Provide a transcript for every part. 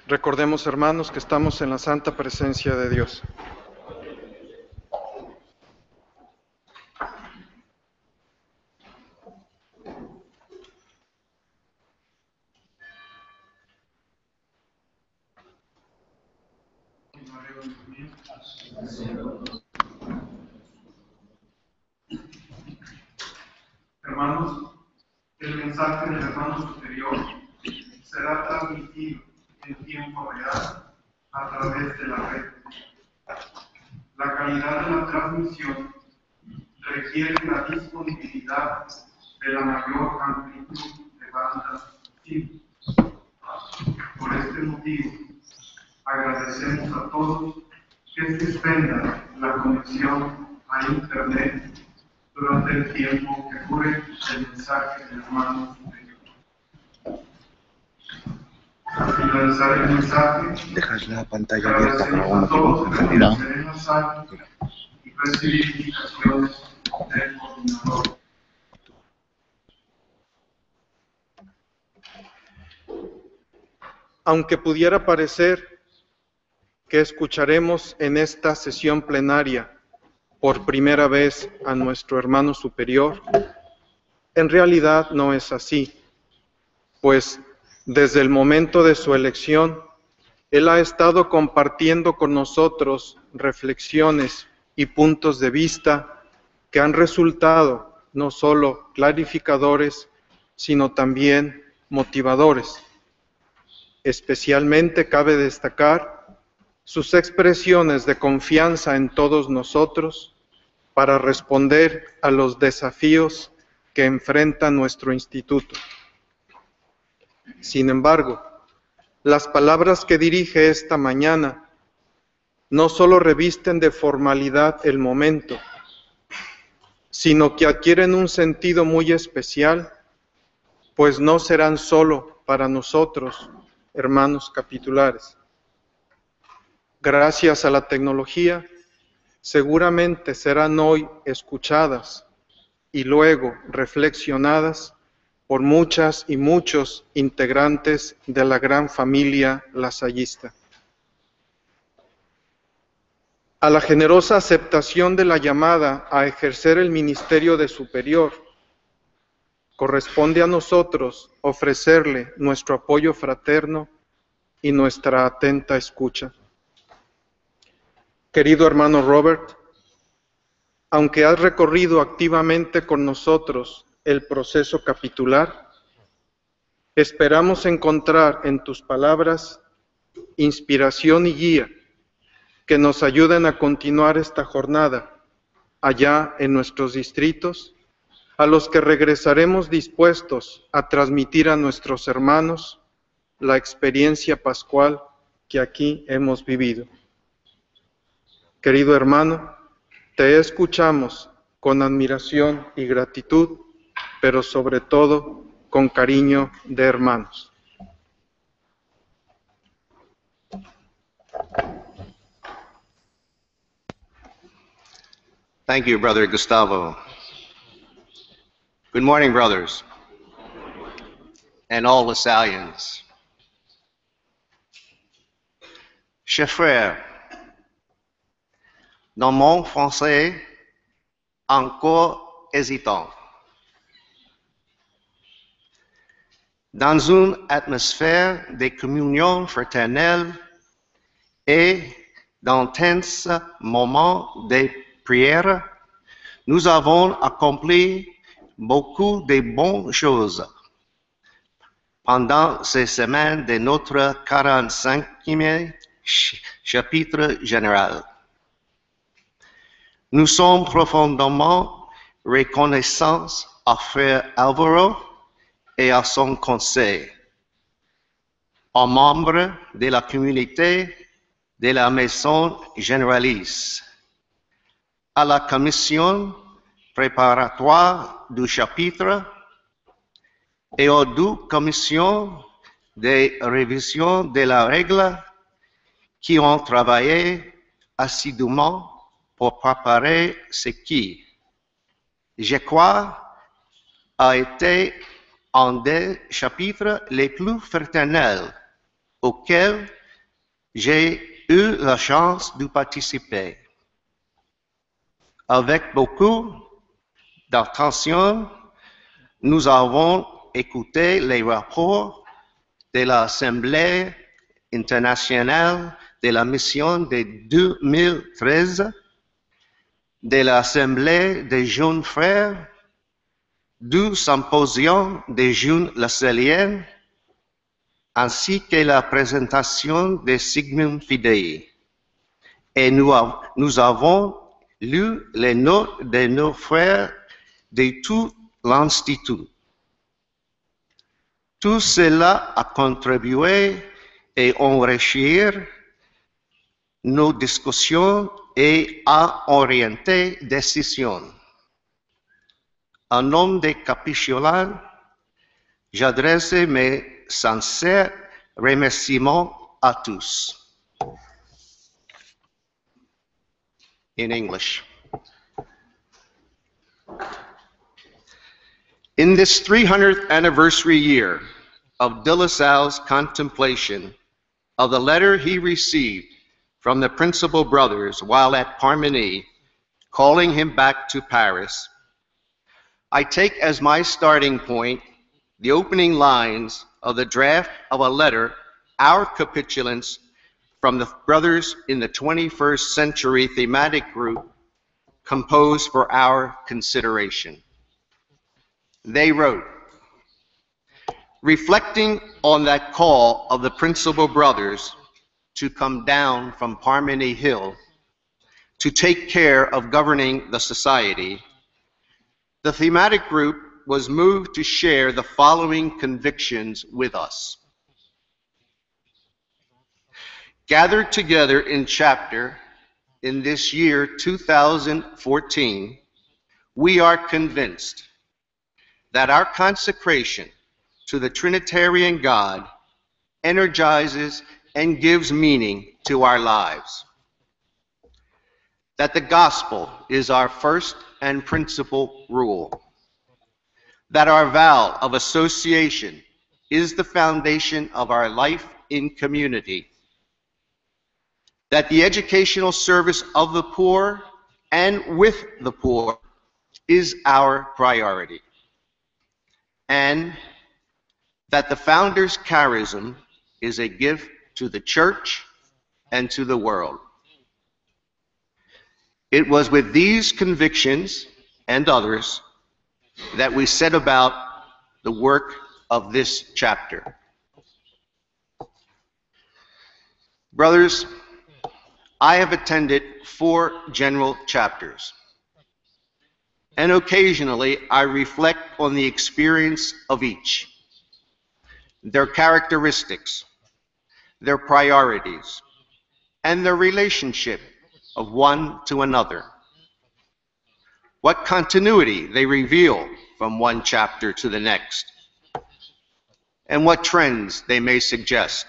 Recordemos, hermanos, que estamos en la santa presencia de Dios. Hermanos, el mensaje del hermano superior será transmitido en tiempo real a través de la red. La calidad de la transmisión requiere la disponibilidad de la mayor amplitud de banda posible. Por este motivo, agradecemos a todos que suspendan la conexión a Internet durante el tiempo que dure el mensaje del hermano superior. Al finalizar el mensaje, dejas la pantalla abierta para agradecemos a todos que no. se enlazar y recibir indicaciones del coordinador. Aunque pudiera parecer que escucharemos en esta sesión plenaria por primera vez a nuestro hermano superior, en realidad no es así, pues desde el momento de su elección, él ha estado compartiendo con nosotros reflexiones y puntos de vista que han resultado no solo clarificadores, sino también motivadores. Especialmente cabe destacar sus expresiones de confianza en todos nosotros para responder a los desafíos que enfrenta nuestro instituto. Sin embargo, las palabras que dirige esta mañana no solo revisten de formalidad el momento, sino que adquieren un sentido muy especial, pues no serán solo para nosotros, hermanos capitulares. Gracias a la tecnología, seguramente serán hoy escuchadas y luego reflexionadas por muchas y muchos integrantes de la gran familia lasallista. A la generosa aceptación de la llamada a ejercer el ministerio de superior, corresponde a nosotros ofrecerle nuestro apoyo fraterno y nuestra atenta escucha. Querido hermano Robert, aunque has recorrido activamente con nosotros el proceso capitular, esperamos encontrar en tus palabras inspiración y guía que nos ayuden a continuar esta jornada allá en nuestros distritos, a los que regresaremos dispuestos a transmitir a nuestros hermanos la experiencia pascual que aquí hemos vivido. Querido hermano, te escuchamos con admiración y gratitud, pero sobre todo con cariño de hermanos. Thank you, Brother Gustavo. Good morning, brothers, and all Lasallians. Chers frères, dans mon français encore hésitant, dans une atmosphère de communion fraternelle et d'intenses moments de prière, nous avons accompli beaucoup de bonnes choses pendant ces semaines de notre 45e chapitre général. Nous sommes profondément reconnaissants à Frère Alvaro et à son conseil, aux membres de la communauté de la Maison Généraliste, à la commission préparatoire du chapitre et aux deux commissions de révision de la règle qui ont travaillé assidûment pour préparer ce qui, je crois, a été un des chapitres les plus fraternels auxquels j'ai eu la chance de participer. Avec beaucoup d'attention, nous avons écouté les rapports de l'Assemblée internationale de la mission de 2013, de l'Assemblée des jeunes frères, du symposium des jeunes lasalliens, ainsi que la présentation de Signum Fidei. Et nous avons lu les notes de nos frères de tout l'Institut. Tout cela a contribué à enrichir nos discussions et à orienter décisions. En nom des capitulants, j'adresse mes sincères remerciements à tous. In English. In this 300th anniversary year of De La Salle's contemplation of the letter he received from the Principal Brothers while at Parmeny, calling him back to Paris, I take as my starting point the opening lines of the draft of a letter our capitulants from the brothers in the 21st Century Thematic Group composed for our consideration. They wrote, reflecting on that call of the Principal Brothers to come down from Parmeny Hill to take care of governing the society, the thematic group was moved to share the following convictions with us. Gathered together in chapter in this year 2014, we are convinced that our consecration to the Trinitarian God energizes and gives meaning to our lives. That the gospel is our first and principal rule. That our vow of association is the foundation of our life in community. That the educational service of the poor and with the poor is our priority. And that the founder's charism is a gift to the church and to the world. It was with these convictions and others that we set about the work of this chapter. Brothers, I have attended 4 general chapters, and occasionally I reflect on the experience of each, their characteristics, their priorities, and their relationship of one to another. What continuity they reveal from one chapter to the next, and what trends they may suggest.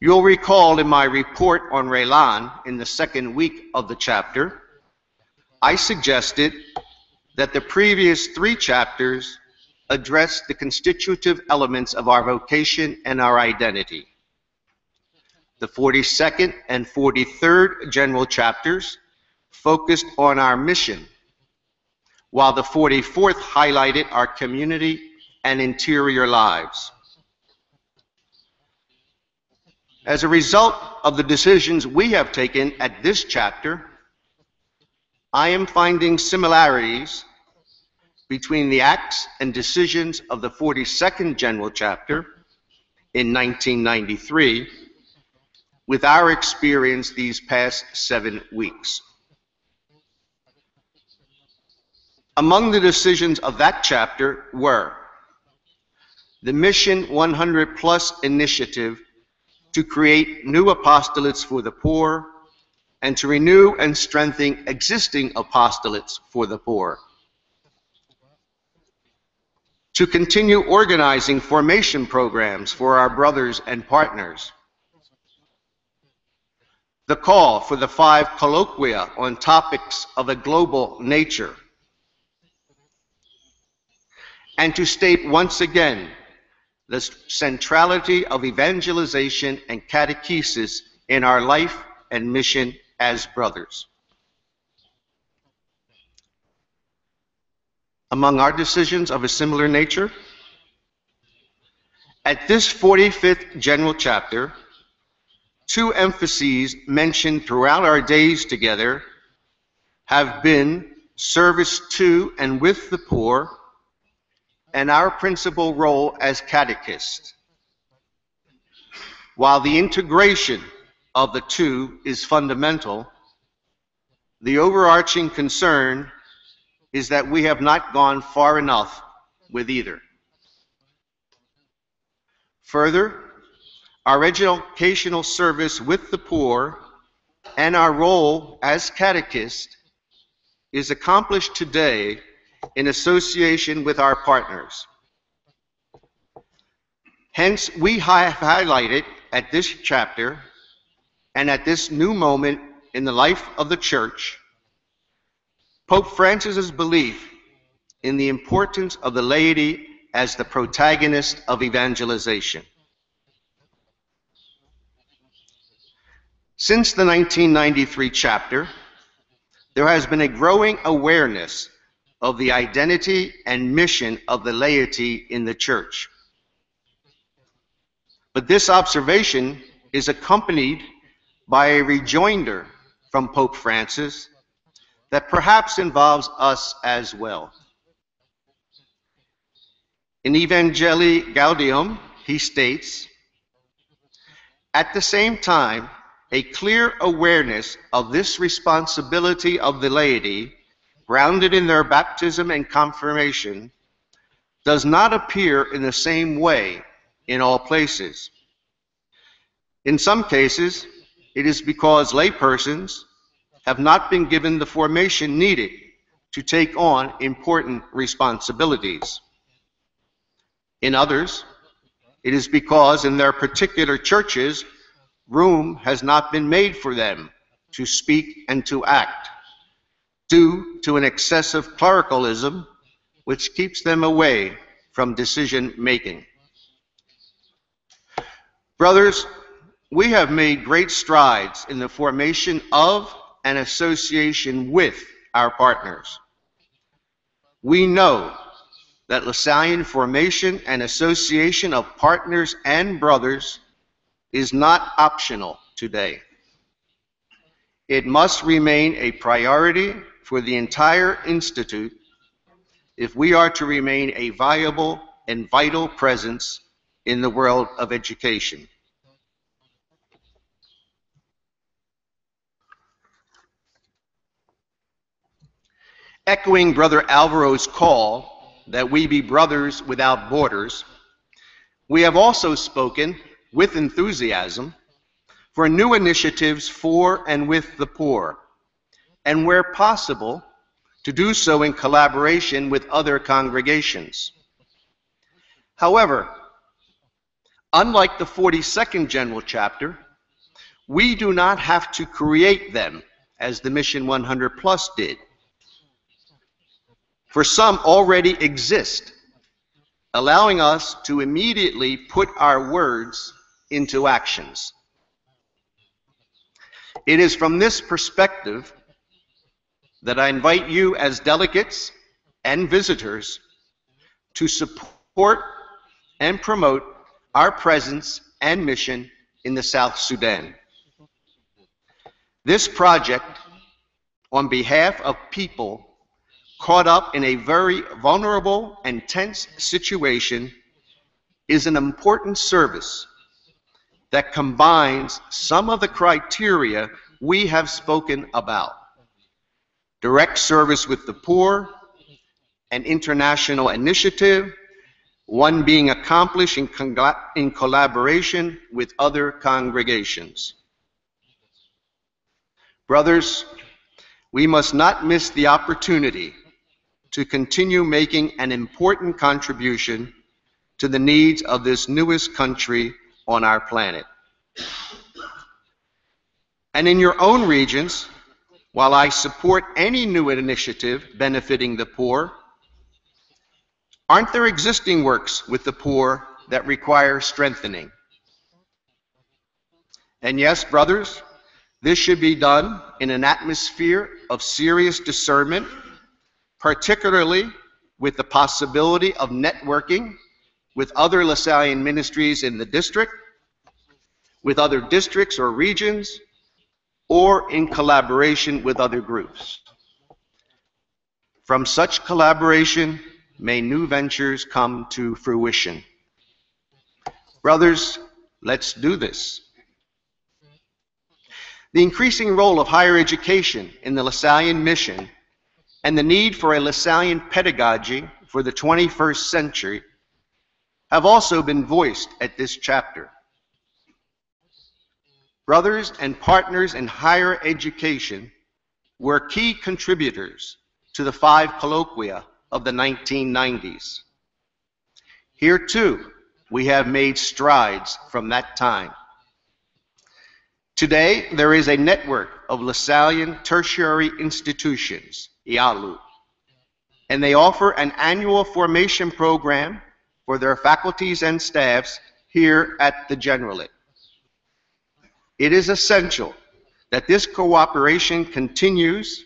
You'll recall in my report on Relan in the 2nd week of the chapter, I suggested that the previous 3 chapters address the constitutive elements of our vocation and our identity. The 42nd and 43rd general chapters focused on our mission, while the 44th highlighted our community and interior lives. As a result of the decisions we have taken at this chapter, I am finding similarities between the acts and decisions of the 42nd general chapter in 1993 with our experience these past 7 weeks. Among the decisions of that chapter were the Mission 100 Plus initiative to create new apostolates for the poor and to renew and strengthen existing apostolates for the poor. To continue organizing formation programs for our brothers and partners. The call for the 5 colloquia on topics of a global nature. And to state once again the centrality of evangelization and catechesis in our life and mission as brothers. Among our decisions of a similar nature, at this 45th General Chapter, two emphases mentioned throughout our days together have been service to and with the poor and our principal role as catechists. While the integration of the two is fundamental, the overarching concern is that we have not gone far enough with either. Further, our educational service with the poor and our role as catechists is accomplished today in association with our partners. Hence, we have highlighted at this chapter and at this new moment in the life of the Church, Pope Francis's belief in the importance of the laity as the protagonist of evangelization. Since the 1993 chapter, there has been a growing awareness of the identity and mission of the laity in the Church. But this observation is accompanied by a rejoinder from Pope Francis that perhaps involves us as well. In Evangelii Gaudium, he states, at the same time, a clear awareness of this responsibility of the laity, grounded in their baptism and confirmation, does not appear in the same way in all places. In some cases, it is because laypersons have not been given the formation needed to take on important responsibilities. In others, it is because in their particular churches, room has not been made for them to speak and to act, due to an excessive clericalism which keeps them away from decision-making. Brothers, we have made great strides in the formation of and association with our partners. We know that Lasallian formation and association of partners and brothers is not optional today. It must remain a priority for the entire Institute if we are to remain a viable and vital presence in the world of education. Echoing Brother Alvaro's call that we be brothers without borders, we have also spoken with enthusiasm for new initiatives for and with the poor, and where possible, to do so in collaboration with other congregations. However, unlike the 42nd General Chapter, we do not have to create them as the Mission 100 Plus did. For some already exist, allowing us to immediately put our words into actions. It is from this perspective that I invite you as delegates and visitors to support and promote our presence and mission in the South Sudan. This project, on behalf of people caught up in a very vulnerable and tense situation, is an important service that combines some of the criteria we have spoken about: direct service with the poor, an international initiative, one being accomplished in collaboration with other congregations. Brothers, we must not miss the opportunity to continue making an important contribution to the needs of this newest country on our planet. And in your own regions, while I support any new initiative benefiting the poor, aren't there existing works with the poor that require strengthening. And yes, brothers, this should be done in an atmosphere of serious discernment, particularly with the possibility of networking with other Lasallian ministries in the district, with other districts or regions, or in collaboration with other groups. From such collaboration, may new ventures come to fruition. Brothers, let's do this. The increasing role of higher education in the Lasallian mission and the need for a Lasallian pedagogy for the 21st century have also been voiced at this chapter. Brothers and partners in higher education were key contributors to the 5 colloquia of the 1990s. Here too, we have made strides from that time. Today, there is a network of Lasallian tertiary institutions, IALU, and they offer an annual formation program for their faculties and staffs here at the Generalate. It is essential that this cooperation continues,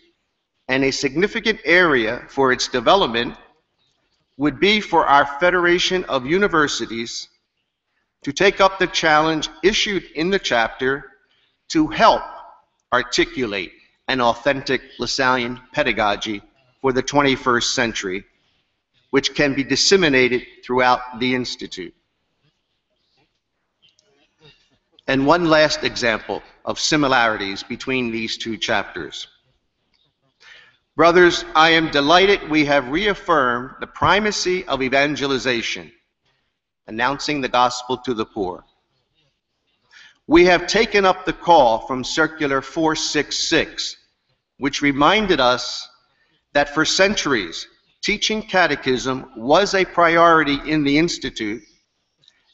and a significant area for its development would be for our Federation of Universities to take up the challenge issued in the chapter to help articulate an authentic Lasallian pedagogy for the 21st century, which can be disseminated throughout the Institute. And one last example of similarities between these two chapters. Brothers, I am delighted we have reaffirmed the primacy of evangelization, announcing the gospel to the poor. We have taken up the call from Circular 466, which reminded us that for centuries, teaching catechism was a priority in the Institute,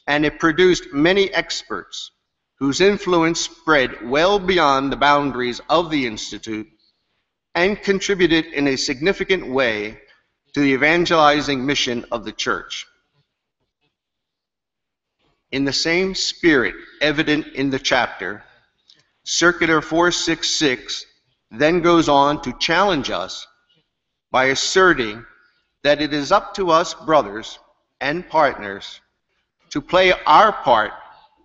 and it produced many experts whose influence spread well beyond the boundaries of the Institute and contributed in a significant way to the evangelizing mission of the Church. In the same spirit evident in the chapter, Circular 466 then goes on to challenge us by asserting that it is up to us, brothers and partners, to play our part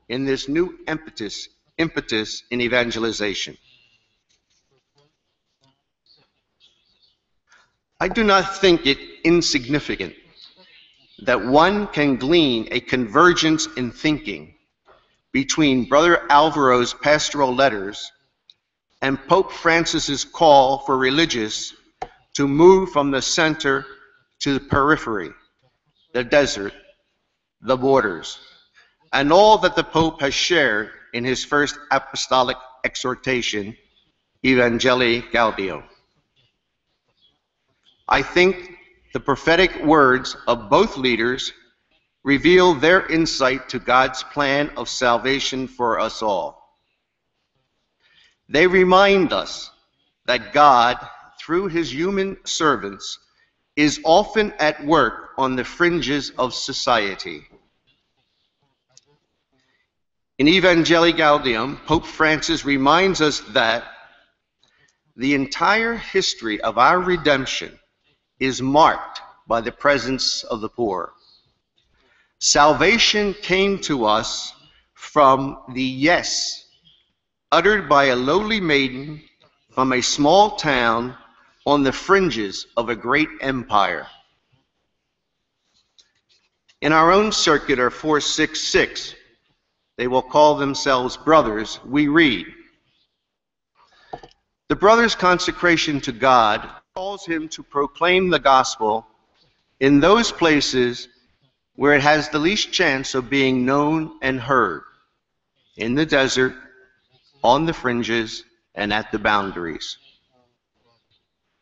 in this new impetus in evangelization. I do not think it insignificant that one can glean a convergence in thinking between Brother Alvaro's pastoral letters and Pope Francis's call for religious to move from the center to the periphery, the desert, the borders, and all that the Pope has shared in his first apostolic exhortation, Evangelii Gaudium. I think the prophetic words of both leaders reveal their insight to God's plan of salvation for us all. They remind us that God, through his human servants, is often at work on the fringes of society. In Evangelii Gaudium, Pope Francis reminds us that the entire history of our redemption is marked by the presence of the poor. Salvation came to us from the yes uttered by a lowly maiden from a small town on the fringes of a great empire. In our own Circular 466, they will call themselves brothers, we read, "The brother's consecration to God calls him to proclaim the gospel in those places where it has the least chance of being known and heard, in the desert, on the fringes, and at the boundaries."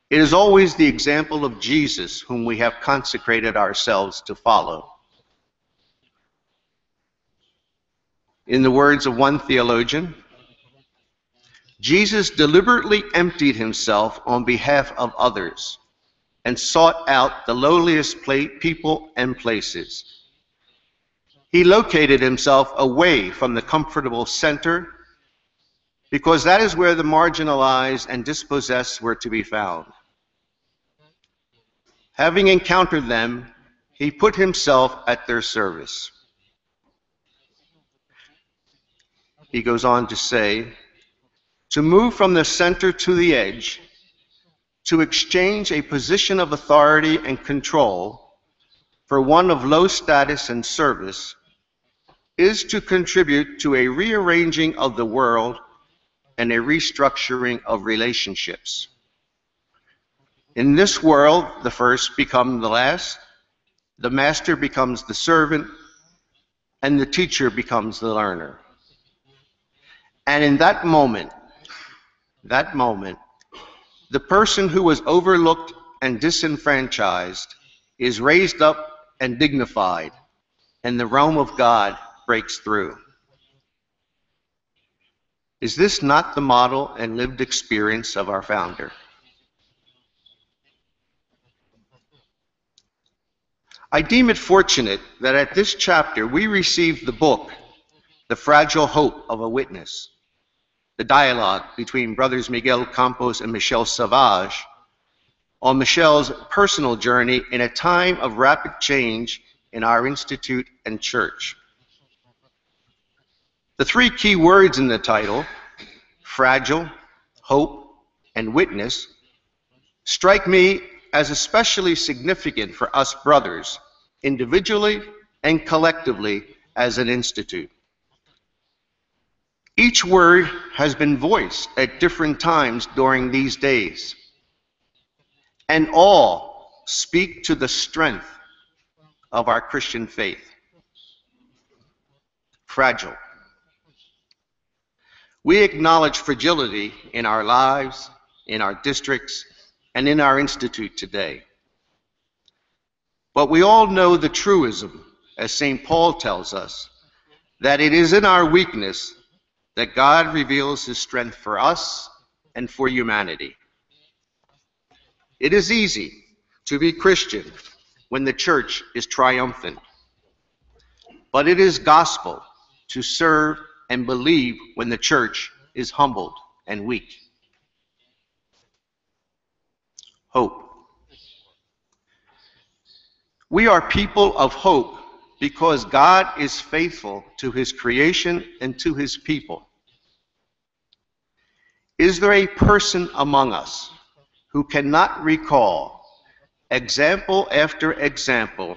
It is always the example of Jesus whom we have consecrated ourselves to follow. In the words of one theologian, Jesus deliberately emptied himself on behalf of others and sought out the lowliest people and places. He located himself away from the comfortable center because that is where the marginalized and dispossessed were to be found. Having encountered them, he put himself at their service. He goes on to say, to move from the center to the edge, to exchange a position of authority and control for one of low status and service, is to contribute to a rearranging of the world and a restructuring of relationships. In this world, the first become the last, the master becomes the servant, and the teacher becomes the learner. And in that moment, the person who was overlooked and disenfranchised is raised up and dignified, and the realm of God breaks through. Is this not the model and lived experience of our founder? I deem it fortunate that at this chapter we received the book, The Fragile Hope of a Witness, the dialogue between Brothers Miguel Campos and Michel Savage on Michel's personal journey in a time of rapid change in our institute and church. The three key words in the title, fragile, hope, and witness, strike me as especially significant for us brothers, individually and collectively as an institute. Each word has been voiced at different times during these days, and all speak to the strength of our Christian faith. Fragile. We acknowledge fragility in our lives, in our districts, and in our institute today. But we all know the truism, as St. Paul tells us, that it is in our weakness that God reveals his strength for us and for humanity. It is easy to be Christian when the church is triumphant, but it is gospel to serve and believe when the church is humbled and weak. Hope. We are people of hope because God is faithful to his creation and to his people. Is there a person among us who cannot recall example after example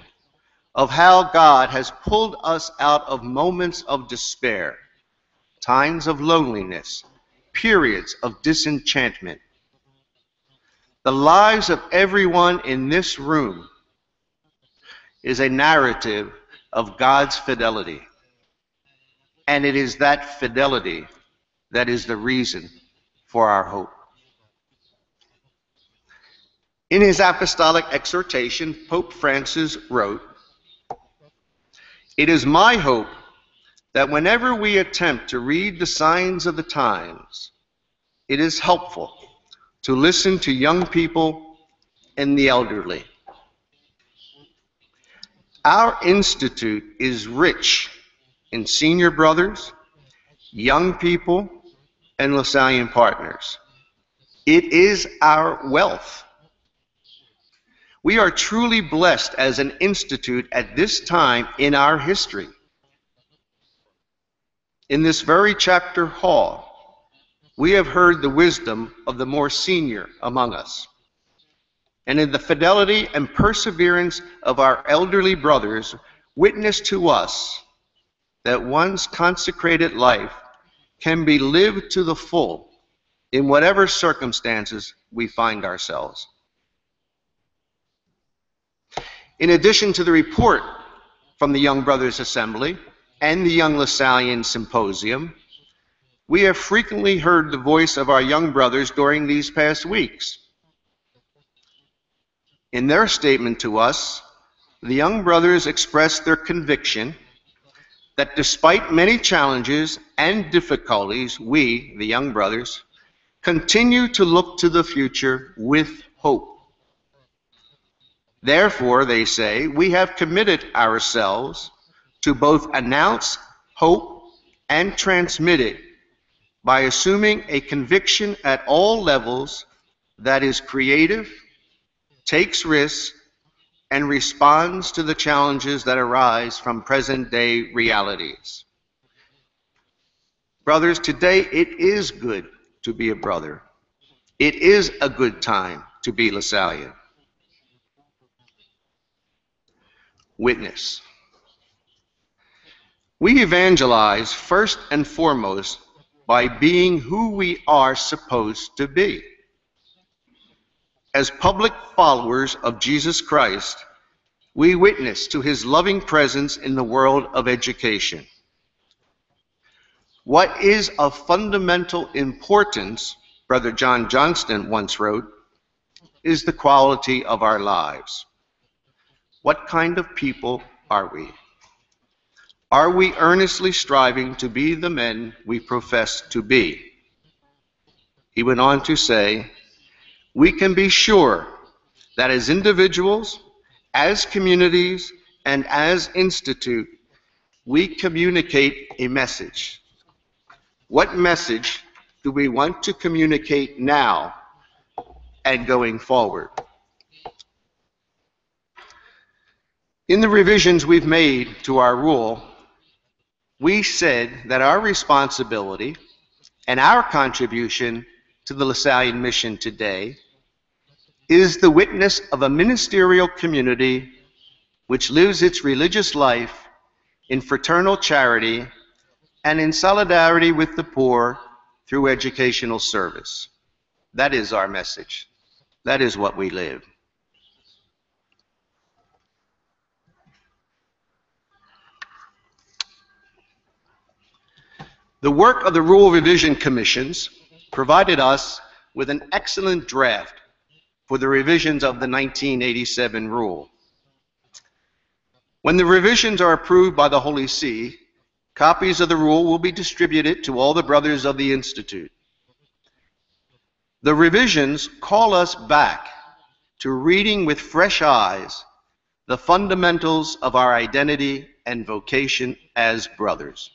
of how God has pulled us out of moments of despair, times of loneliness, periods of disenchantment? The lives of everyone in this room is a narrative of God's fidelity. And it is that fidelity that is the reason for our hope. In his apostolic exhortation, Pope Francis wrote, "It is my hope that whenever we attempt to read the signs of the times, it is helpful to listen to young people and the elderly. Our institute is rich in senior brothers, young people, and LaSallian partners. It is our wealth. We are truly blessed as an institute at this time in our history. In this very chapter hall, we have heard the wisdom of the more senior among us. And in the fidelity and perseverance of our elderly brothers, witness to us that one's consecrated life can be lived to the full in whatever circumstances we find ourselves." In addition to the report from the Young Brothers Assembly and the Young LaSallian Symposium, we have frequently heard the voice of our young brothers during these past weeks. In their statement to us, the young brothers expressed their conviction that despite many challenges and difficulties, we, the young brothers, continue to look to the future with hope. Therefore, they say, we have committed ourselves to both announce hope and transmit it by assuming a conviction at all levels that is creative, takes risks, and responds to the challenges that arise from present-day realities. Brothers, today it is good to be a brother. It is a good time to be Lasallian. Witness. We evangelize first and foremost by being who we are supposed to be. As public followers of Jesus Christ, we witness to his loving presence in the world of education. What is of fundamental importance, Brother John Johnston once wrote, is the quality of our lives. What kind of people are we? Are we earnestly striving to be the men we profess to be? He went on to say, we can be sure that as individuals, as communities, and as institute, we communicate a message. What message do we want to communicate now and going forward? In the revisions we've made to our rule, we said that our responsibility and our contribution to the Lasallian mission today is the witness of a ministerial community which lives its religious life in fraternal charity and in solidarity with the poor through educational service. That is our message. That is what we live. The work of the Rule Revision Commissions provided us with an excellent draft for the revisions of the 1987 rule. When the revisions are approved by the Holy See, copies of the rule will be distributed to all the brothers of the Institute. The revisions call us back to reading with fresh eyes the fundamentals of our identity and vocation as brothers.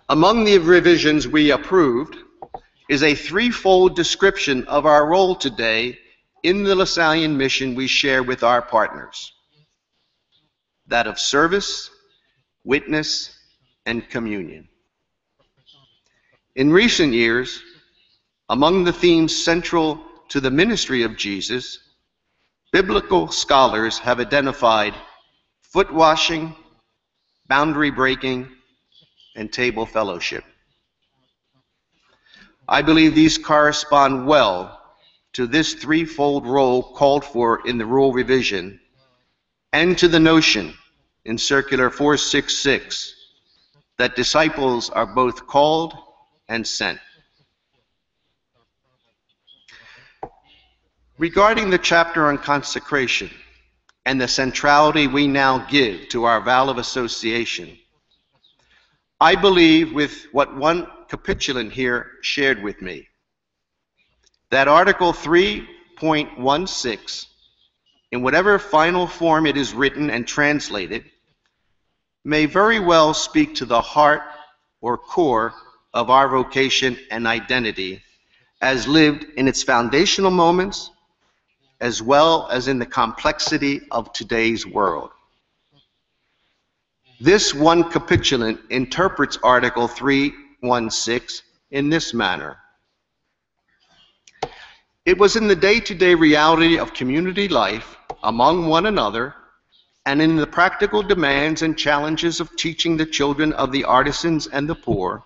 Among the revisions we approved is a threefold description of our role today in the Lasallian mission we share with our partners: that of service, witness, and communion. In recent years, among the themes central to the ministry of Jesus, biblical scholars have identified foot washing, boundary breaking, and table fellowship. I believe these correspond well to this threefold role called for in the rule revision and to the notion in Circular 466 that disciples are both called and sent. Regarding the chapter on consecration and the centrality we now give to our vow of association, I believe with what one capitulant here shared with me, that Article 3.16, in whatever final form it is written and translated, may very well speak to the heart or core of our vocation and identity as lived in its foundational moments, as well as in the complexity of today's world. This one capitulant interprets Article 3.16 in this manner. It was in the day-to-day reality of community life among one another and in the practical demands and challenges of teaching the children of the artisans and the poor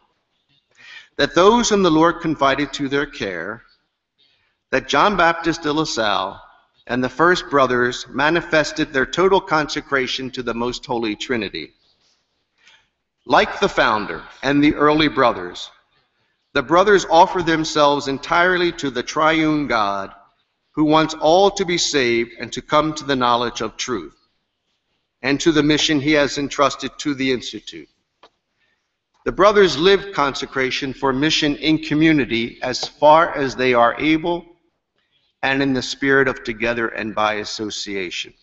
that those whom the Lord confided to their care, that John Baptist de La Salle and the first brothers manifested their total consecration to the Most Holy Trinity. Like the founder and the early brothers, the brothers offer themselves entirely to the triune God, who wants all to be saved and to come to the knowledge of truth, and to the mission he has entrusted to the Institute. The brothers live consecration for mission in community as far as they are able and in the spirit of together and by association.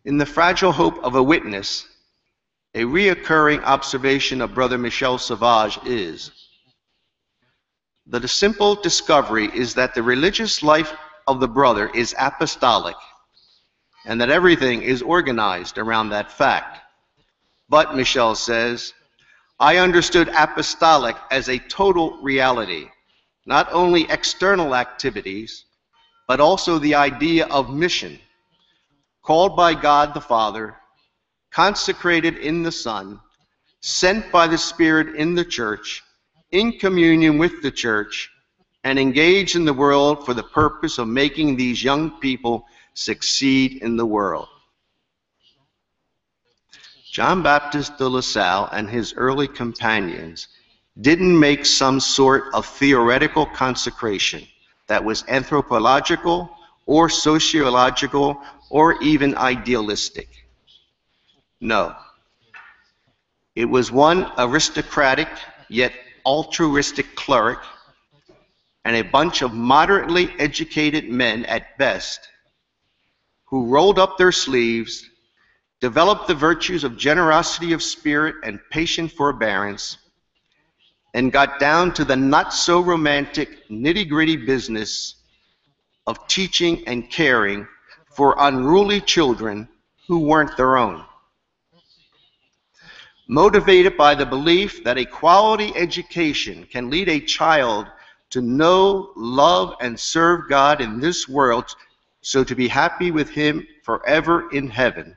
In the fragile hope of a witness, a reoccurring observation of Brother Michel Sauvage is that the simple discovery is that the religious life of the brother is apostolic and that everything is organized around that fact. But, Michel says, I understood apostolic as a total reality, not only external activities, but also the idea of mission, called by God the Father, consecrated in the Son, sent by the Spirit in the church, in communion with the church, and engaged in the world for the purpose of making these young people succeed in the world. John Baptist de La Salle and his early companions didn't make some sort of theoretical consecration that was anthropological or sociological or even idealistic. No. It was one aristocratic yet altruistic cleric and a bunch of moderately educated men at best who rolled up their sleeves, developed the virtues of generosity of spirit and patient forbearance, and got down to the not-so-romantic nitty-gritty business of teaching and caring for unruly children who weren't their own. Motivated by the belief that a quality education can lead a child to know, love, and serve God in this world, so to be happy with Him forever in heaven.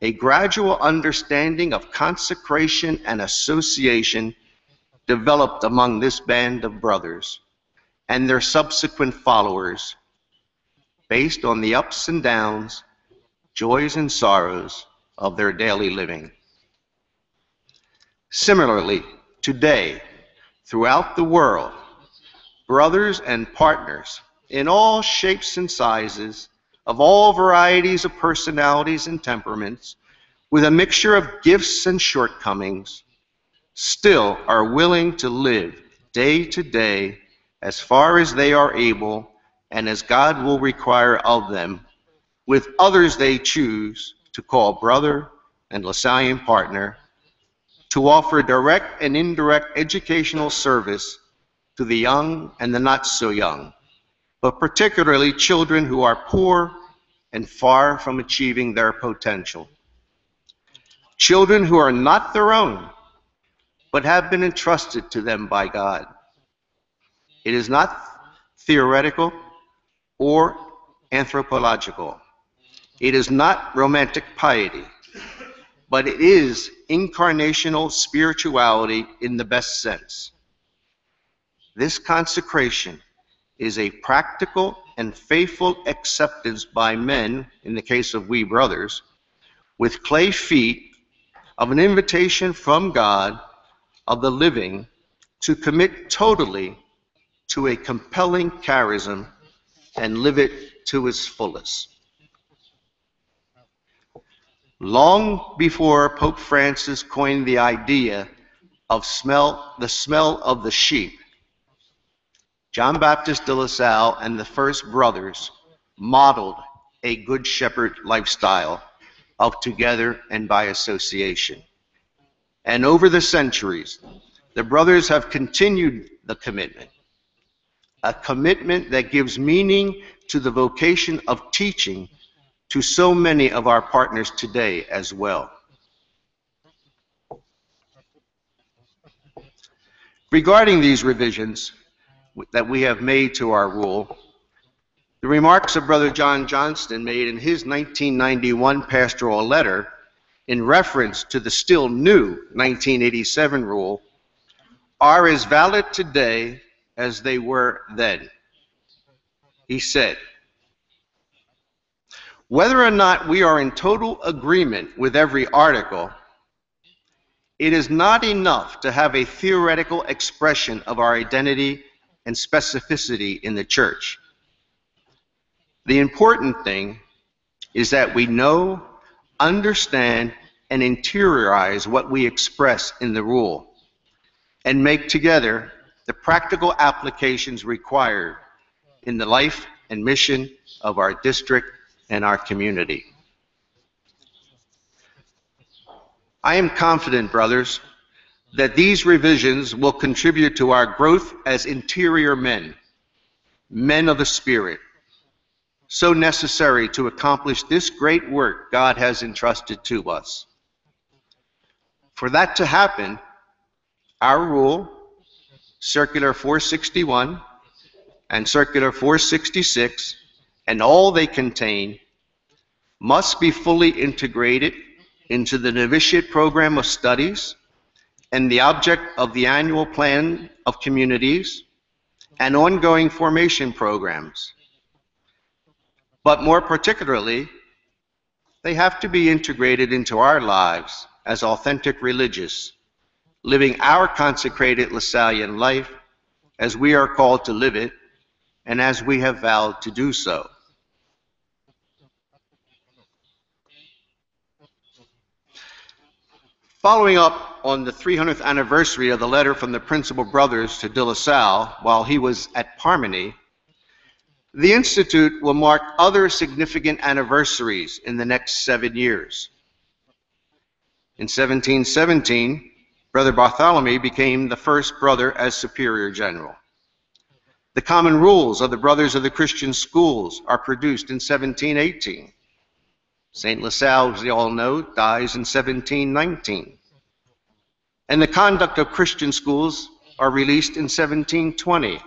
A gradual understanding of consecration and association developed among this band of brothers and their subsequent followers, based on the ups and downs, joys and sorrows of their daily living. Similarly, today, throughout the world, brothers and partners in all shapes and sizes, of all varieties of personalities and temperaments, with a mixture of gifts and shortcomings, still are willing to live day to day as far as they are able and as God will require of them, with others they choose to call brother and Lasallian partner, to offer direct and indirect educational service to the young and the not so young, but particularly children who are poor and far from achieving their potential. Children who are not their own, but have been entrusted to them by God. It is not theoretical or anthropological. It is not romantic piety, but it is incarnational spirituality in the best sense. This consecration is a practical and faithful acceptance by men, in the case of we brothers, with clay feet, of an invitation from God of the living to commit totally to a compelling charism and live it to its fullest. Long before Pope Francis coined the idea of the smell of the sheep, John Baptist de La Salle and the first brothers modeled a good shepherd lifestyle of together and by association. And over the centuries, the brothers have continued the commitment, a commitment that gives meaning to the vocation of teaching to so many of our partners today as well. Regarding these revisions that we have made to our rule, the remarks of Brother John Johnston made in his 1991 pastoral letter in reference to the still new 1987 rule are as valid today as they were then. He said, whether or not we are in total agreement with every article, it is not enough to have a theoretical expression of our identity and specificity in the church. The important thing is that we know, understand, and interiorize what we express in the rule, and make together the practical applications required in the life and mission of our district and our community. I am confident, brothers, that these revisions will contribute to our growth as interior men, men of the Spirit, so necessary to accomplish this great work God has entrusted to us. For that to happen, our rule, Circular 461 and Circular 466, and all they contain, must be fully integrated into the novitiate program of studies and the object of the annual plan of communities and ongoing formation programs. But more particularly, they have to be integrated into our lives as authentic religious, living our consecrated Lasallian life as we are called to live it and as we have vowed to do so. Following up on the 300th anniversary of the letter from the Principal Brothers to De La Salle while he was at Parmeny, the Institute will mark other significant anniversaries in the next 7 years. In 1717, Brother Bartholomew became the first brother as Superior General. The common rules of the Brothers of the Christian Schools are produced in 1718. St. LaSalle, as you all know, dies in 1719. And the Conduct of Christian Schools are released in 1720.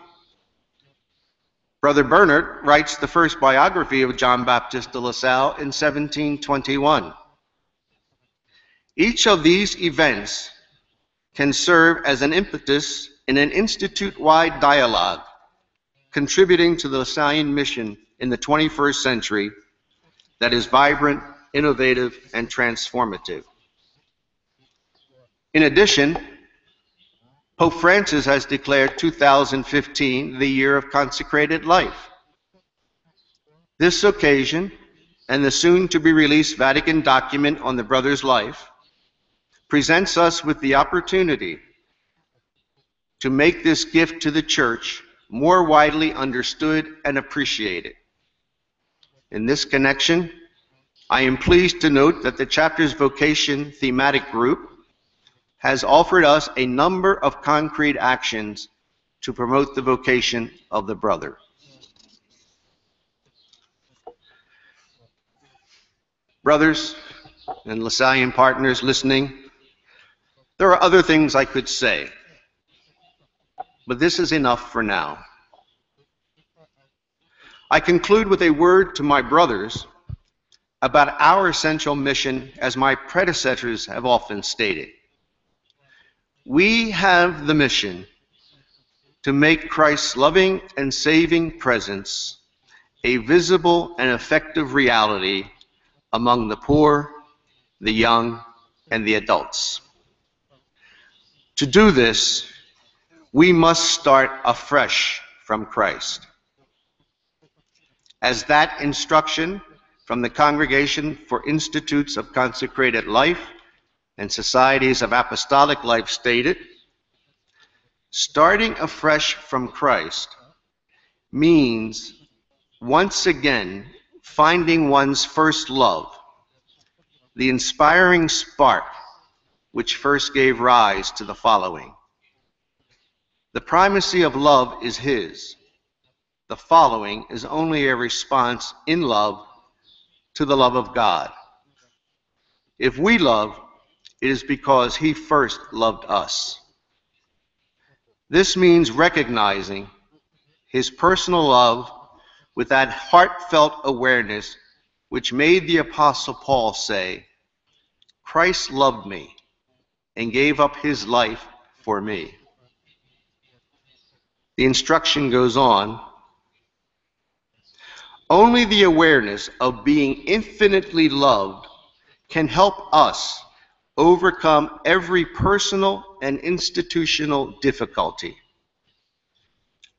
Brother Bernard writes the first biography of John Baptist de La Salle in 1721. Each of these events can serve as an impetus in an institute-wide dialogue, contributing to the Lasallian mission in the 21st century that is vibrant, innovative, and transformative. In addition, Pope Francis has declared 2015 the year of consecrated life. This occasion and the soon-to-be-released Vatican document on the brother's life presents us with the opportunity to make this gift to the Church more widely understood and appreciated. In this connection, I am pleased to note that the chapter's vocation thematic group has offered us a number of concrete actions to promote the vocation of the brother. Brothers and Lasallian partners listening, there are other things I could say, but this is enough for now. I conclude with a word to my brothers about our essential mission, as my predecessors have often stated. We have the mission to make Christ's loving and saving presence a visible and effective reality among the poor, the young, and the adults. To do this, we must start afresh from Christ. As that instruction from the Congregation for Institutes of Consecrated Life and Societies of Apostolic Life stated, starting afresh from Christ means once again finding one's first love, the inspiring spark which first gave rise to the following. The primacy of love is his. The following is only a response in love to the love of God. If we love, it is because he first loved us. This means recognizing his personal love with that heartfelt awareness which made the Apostle Paul say, Christ loved me and gave up his life for me. The instruction goes on, only the awareness of being infinitely loved can help us overcome every personal and institutional difficulty.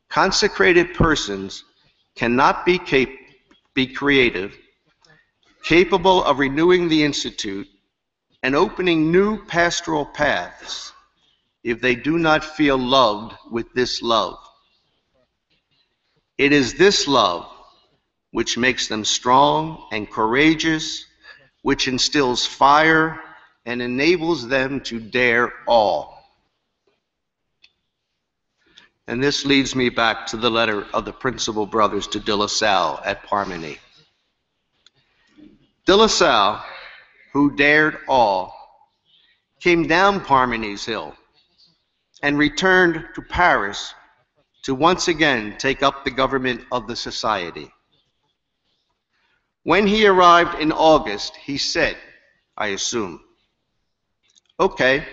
Consecrated persons cannot be creative, capable of renewing the Institute and opening new pastoral paths if they do not feel loved with this love. It is this love which makes them strong and courageous, which instills fire and enables them to dare all. And this leads me back to the letter of the principal brothers to De La Salle at Parmeny. De La Salle, who dared all, came down Parmeny's hill and returned to Paris to once again take up the government of the society. When he arrived in August, he said, I assume, "Okay,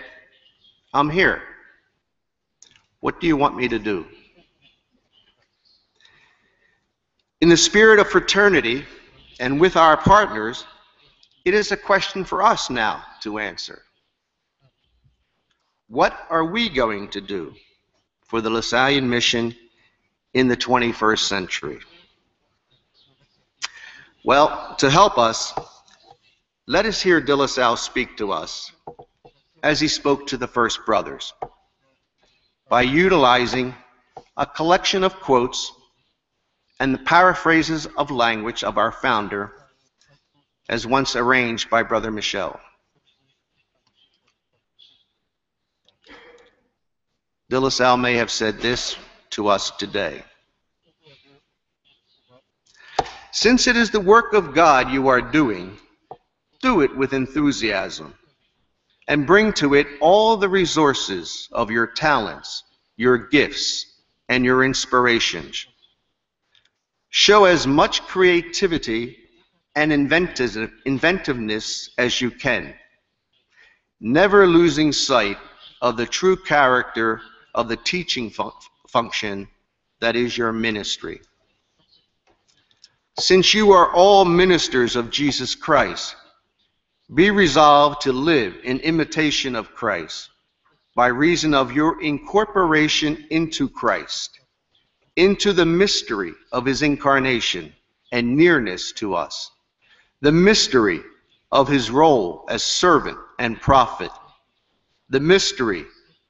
I'm here. What do you want me to do?" In the spirit of fraternity and with our partners, it is a question for us now to answer. What are we going to do for the LaSallian mission in the 21st century? Well, to help us, let us hear De La Salle speak to us as he spoke to the first brothers by utilizing a collection of quotes and the paraphrases of language of our founder as once arranged by Brother Michel. De La Salle may have said this to us today. Since it is the work of God you are doing, do it with enthusiasm and bring to it all the resources of your talents, your gifts, and your inspirations. Show as much creativity and inventiveness as you can, never losing sight of the true character of the teaching function that is your ministry. Since you are all ministers of Jesus Christ, be resolved to live in imitation of Christ by reason of your incorporation into Christ, into the mystery of his incarnation and nearness to us, the mystery of his role as servant and prophet, the mystery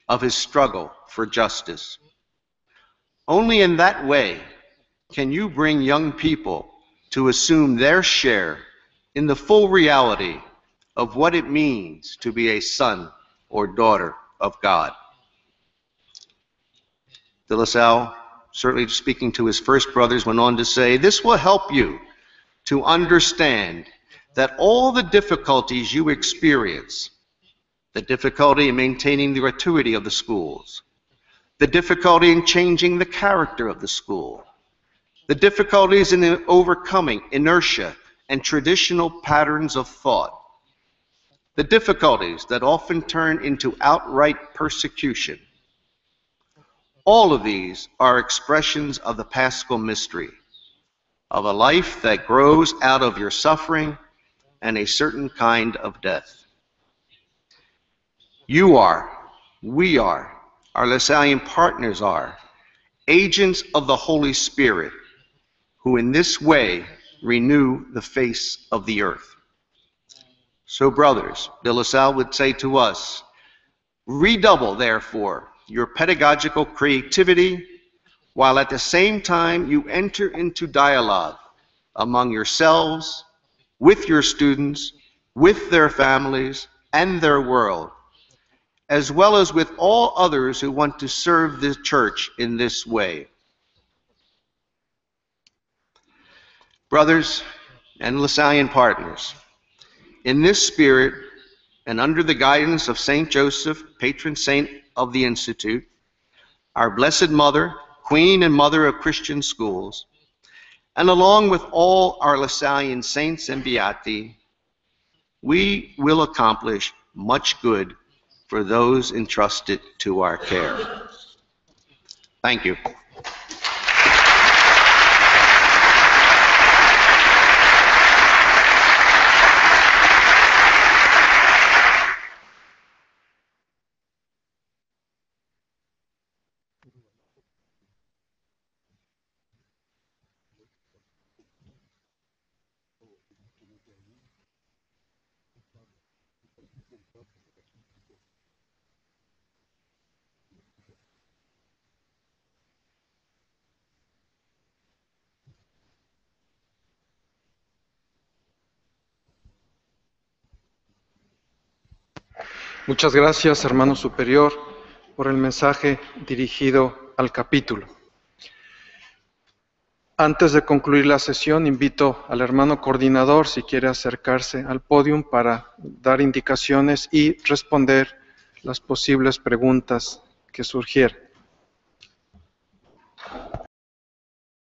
of his struggle for justice. Only in that way can you bring young people to assume their share in the full reality of what it means to be a son or daughter of God. De La Salle, certainly speaking to his first brothers, went on to say, this will help you to understand that all the difficulties you experience, the difficulty in maintaining the gratuity of the schools, the difficulty in changing the character of the school, the difficulties in overcoming inertia and traditional patterns of thought, the difficulties that often turn into outright persecution. All of these are expressions of the Paschal mystery, of a life that grows out of your suffering and a certain kind of death. You are, we are, our LaSallian partners are, agents of the Holy Spirit, who in this way renew the face of the earth. So, brothers, De La Salle would say to us, redouble, therefore, your pedagogical creativity, while at the same time you enter into dialogue among yourselves, with your students, with their families, and their world, as well as with all others who want to serve the church in this way. Brothers and LaSallian partners, in this spirit and under the guidance of St. Joseph, patron saint of the Institute, our Blessed Mother, Queen and Mother of Christian schools, and along with all our LaSallian saints and beati, we will accomplish much good for those entrusted to our care. Thank you. Muchas gracias, hermano superior, por el mensaje dirigido al capítulo. Antes de concluir la sesión, invito al hermano coordinador, si quiere acercarse al podium para dar indicaciones y responder las posibles preguntas que surgieran.